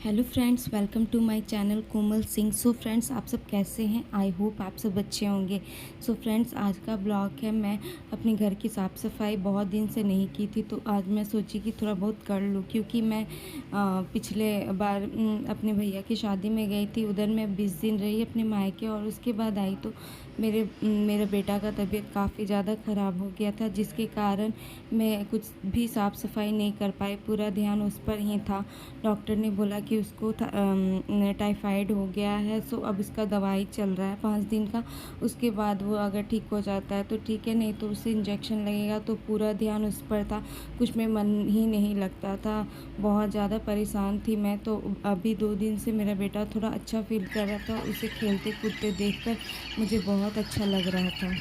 Hello friends, welcome to my channel Komal Singh. So friends, आप सब कैसे हैं? आई होप आप सब अच्छे होंगे। सो फ्रेंड्स, आज का ब्लॉग है। मैं अपने घर की साफ़ सफाई बहुत दिन से नहीं की थी, तो आज मैं सोची कि थोड़ा बहुत कर लूँ, क्योंकि मैं पिछले बार अपने भैया की शादी में गई थी। उधर मैं 20 दिन रही अपने मायके, और उसके बाद आई तो मेरे बेटा का तबीयत काफ़ी ज़्यादा ख़राब हो गया था, जिसके कारण मैं कुछ भी साफ़ सफाई नहीं कर पाई। पूरा ध्यान उस पर ही था। डॉक्टर ने बोला कि उसको टाइफाइड हो गया है। सो अब इसका दवाई चल रहा है 5 दिन का। उसके बाद वो अगर ठीक हो जाता है तो ठीक है, नहीं तो उसे इंजेक्शन लगेगा। तो पूरा ध्यान उस पर था, कुछ में मन ही नहीं लगता था। बहुत ज़्यादा परेशान थी मैं। तो अभी 2 दिन से मेरा बेटा थोड़ा अच्छा फील कर रहा था। उसे खेलते कूदते देखकर मुझे बहुत अच्छा लग रहा था,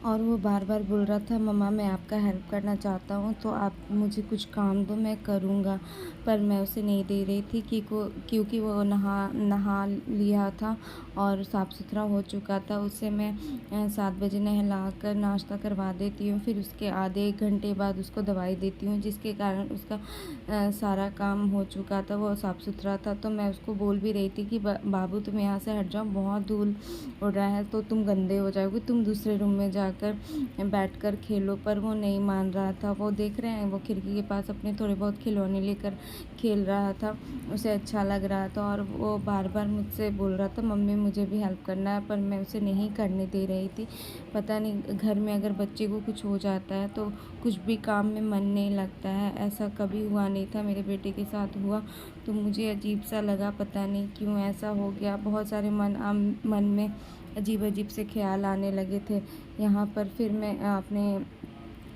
और वो बार बार बोल रहा था, मम्मा मैं आपका हेल्प करना चाहता हूँ, तो आप मुझे कुछ काम दो, मैं करूँगा। पर मैं उसे नहीं दे रही थी क्योंकि वो नहा लिया था और साफ़ सुथरा हो चुका था। उसे मैं 7 बजे नहलाकर नाश्ता करवा देती हूँ, फिर उसके आधे 1 घंटे बाद उसको दवाई देती हूँ, जिसके कारण उसका सारा काम हो चुका था। वो साफ़ सुथरा था। तो मैं उसको बोल भी रही थी कि बाबू तुम यहाँ से हट जाओ, बहुत धूल उड़ रहा है, तो तुम गंदे हो जाओगे, तुम दूसरे रूम में जाकर बैठकर खेलो। पर वो नहीं मान रहा था। वो देख रहे हैं, वो खिड़की के पास अपने थोड़े बहुत खिलौने लेकर खेल रहा था। उसे अच्छा लग रहा था, और वो बार बार मुझसे बोल रहा था, मम्मी मुझे भी हेल्प करना है। पर मैं उसे नहीं करने दे रही थी। पता नहीं, घर में अगर बच्चे को कुछ हो जाता है तो कुछ भी काम में मन नहीं लगता है। ऐसा कभी हुआ नहीं था, मेरे बेटे के साथ हुआ तो मुझे अजीब सा लगा। पता नहीं क्यों ऐसा हो गया। बहुत सारे मन में अजीब अजीब से ख़्याल आने लगे थे यहाँ पर। फिर मैं अपने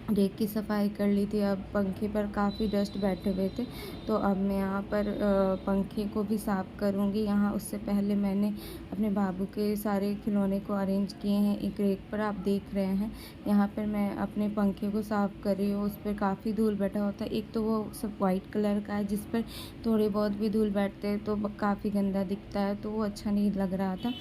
रेक की सफाई कर ली थी। अब पंखे पर काफ़ी डस्ट बैठे हुए थे, तो अब मैं यहाँ पर पंखे को भी साफ़ करूँगी। यहाँ उससे पहले मैंने अपने बाबू के सारे खिलौने को अरेंज किए हैं एक रेक पर, आप देख रहे हैं। यहाँ पर मैं अपने पंखे को साफ़ कर रही हूँ। उस पर काफ़ी धूल बैठा होता है। एक तो वो सब वाइट कलर का है, जिस पर थोड़े बहुत भी धूल बैठते हैं तो काफ़ी गंदा दिखता है, तो वो अच्छा नहीं लग रहा था।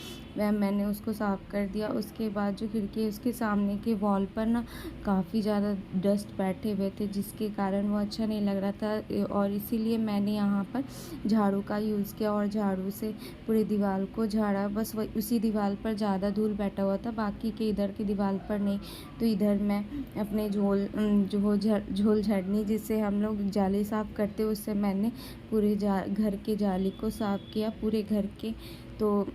मैंने उसको साफ़ कर दिया। उसके बाद जो खिड़की है उसके सामने के वॉल पर ना काफ़ी ज़्यादा डस्ट बैठे हुए थे, जिसके कारण वो अच्छा नहीं लग रहा था, और इसीलिए मैंने यहाँ पर झाड़ू का यूज़ किया और झाड़ू से पूरी दीवार को झाड़ा। बस वही उसी दीवार पर ज़्यादा धूल बैठा हुआ था, बाकी के इधर की दीवार पर नहीं। तो इधर मैं अपने झोल झाड़नी जिससे हम लोग जाली साफ़ करते, उससे मैंने पूरे घर के जाली को साफ़ किया, पूरे घर के। तो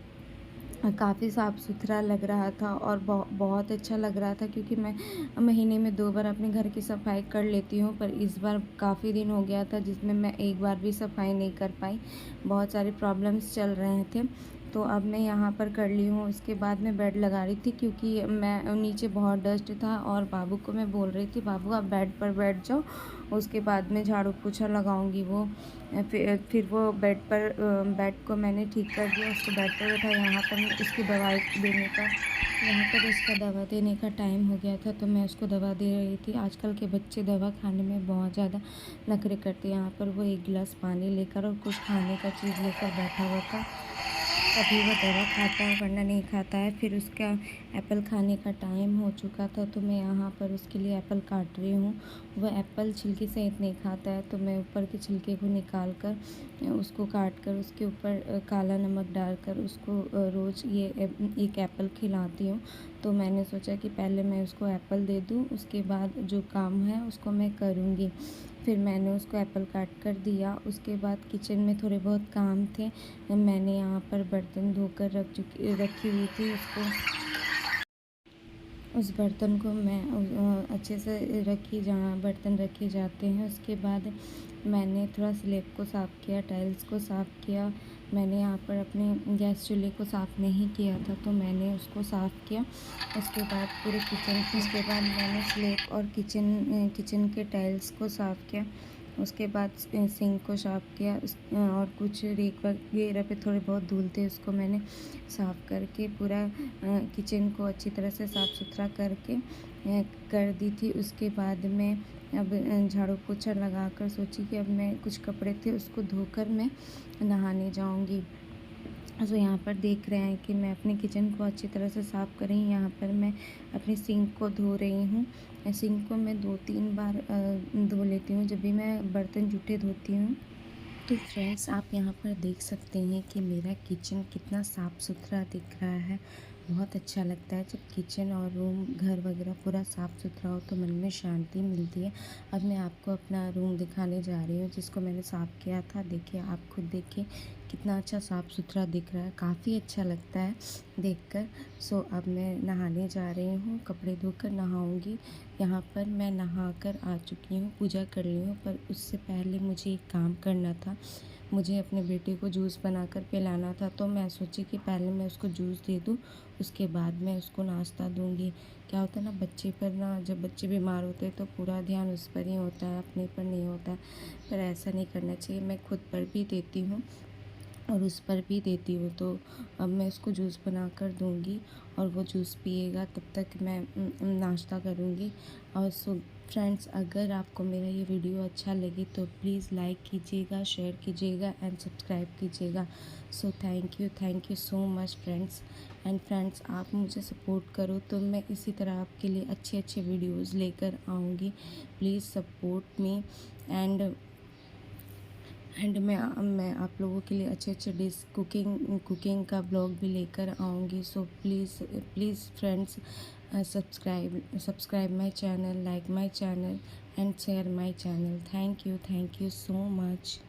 काफ़ी साफ़ सुथरा लग रहा था और बहुत अच्छा लग रहा था, क्योंकि मैं महीने में 2 बार अपने घर की सफाई कर लेती हूँ। पर इस बार काफ़ी दिन हो गया था जिसमें मैं एक बार भी सफाई नहीं कर पाई। बहुत सारे प्रॉब्लम्स चल रहे थे, तो अब मैं यहाँ पर कर ली हूँ। उसके बाद मैं बेड लगा रही थी, क्योंकि मैं नीचे बहुत डस्ट था, और बाबू को मैं बोल रही थी, बाबू आप बेड पर बैठ जाओ, उसके बाद में झाड़ू पोछा लगाऊंगी। वो फिर वो बेड को मैंने ठीक कर दिया, उसको बेड पर बैठा। यहाँ पर उसकी दवाई देने का यहाँ पर उसका दवा देने का टाइम हो गया था, तो मैं उसको दवा दे रही थी। आजकल के बच्चे दवा खाने में बहुत ज़्यादा नखरे करते हैं। यहाँ पर वो 1 गिलास पानी लेकर और कुछ खाने का चीज़ लेकर बैठा हुआ था, तभी वो दवा खाता है, वरना नहीं खाता है। फिर उसका एप्पल खाने का टाइम हो चुका था, तो मैं यहाँ पर उसके लिए एप्पल काट रही हूँ। वह एप्पल छिलके सहित नहीं खाता है, तो मैं ऊपर के छिलके को निकाल कर उसको काट कर उसके ऊपर काला नमक डालकर उसको रोज़ ये एक एप्पल खिलाती हूँ। तो मैंने सोचा कि पहले मैं उसको एप्पल दे दूँ, उसके बाद जो काम है उसको मैं करूँगी। फिर मैंने उसको एप्पल काट कर दिया। उसके बाद किचन में थोड़े बहुत काम थे, मैंने यहाँ पर बर्तन धोकर रखी हुई थी। उस बर्तन को मैं अच्छे से रखी जहाँ बर्तन रखे जाते हैं। उसके बाद मैंने थोड़ा स्लैब को साफ़ किया, टाइल्स को साफ़ किया। मैंने यहाँ पर अपने गैस चूल्हे को साफ़ नहीं किया था, तो मैंने उसको साफ़ किया। उसके बाद मैंने स्लैब और किचन के टाइल्स को साफ़ किया। उसके बाद सिंक को साफ़ किया। और कुछ रेक वगैरह पे थोड़े बहुत धूल थे, उसको मैंने साफ़ करके पूरा किचन को अच्छी तरह से साफ़ सुथरा करके कर दी थी। उसके बाद मैं अब झाड़ू पोछा लगाकर सोची कि अब मैं कुछ कपड़े थे उसको धोकर मैं नहाने जाऊंगी। तो यहाँ पर देख रहे हैं कि मैं अपने किचन को अच्छी तरह से साफ़ कर रही हूँ। यहाँ पर मैं अपने सिंक को धो रही हूँ। सिंक को मैं 2-3 बार धो लेती हूँ जब भी मैं बर्तन जूठे धोती हूँ। तो फ्रेंड्स, आप यहाँ पर देख सकते हैं कि मेरा किचन कितना साफ़ सुथरा दिख रहा है। बहुत अच्छा लगता है जब किचन और रूम, घर वगैरह पूरा साफ़ सुथरा हो तो मन में शांति मिलती है। अब मैं आपको अपना रूम दिखाने जा रही हूँ जिसको मैंने साफ़ किया था। देखिए, आप खुद देखिए कितना अच्छा साफ़ सुथरा दिख रहा है। काफ़ी अच्छा लगता है देखकर। सो अब मैं नहाने जा रही हूँ, कपड़े धोकर नहाऊँगी। यहाँ पर मैं नहाकर आ चुकी हूँ, पूजा कर ली हूँ, पर उससे पहले मुझे एक काम करना था। मुझे अपने बेटे को जूस बनाकर पिलाना था, तो मैं सोची कि पहले मैं उसको जूस दे दूँ, उसके बाद मैं उसको नाश्ता दूँगी। क्या होता है ना, बच्चे पर ना, जब बच्चे बीमार होते हैं तो पूरा ध्यान उस पर ही होता है, अपने पर नहीं होता है। पर ऐसा नहीं करना चाहिए, मैं खुद पर भी देती हूँ और उस पर भी देती हूँ। तो अब मैं उसको जूस बनाकर दूँगी और वो जूस पिएगा, तब तक मैं नाश्ता करूँगी। और सो फ्रेंड्स, अगर आपको मेरा ये वीडियो अच्छा लगे तो प्लीज़ लाइक कीजिएगा, शेयर कीजिएगा एंड सब्सक्राइब कीजिएगा। So thank you so much friends. And friends, आप मुझे सपोर्ट करो तो मैं इसी तरह आपके लिए अच्छे अच्छे वीडियोज़ लेकर आऊँगी। Please support me. एंड मैं आप लोगों के लिए अच्छे अच्छे डिश, कुकिंग का ब्लॉग भी लेकर आऊँगी। So please please friends, subscribe my channel, like my channel and share my channel. Thank you so much.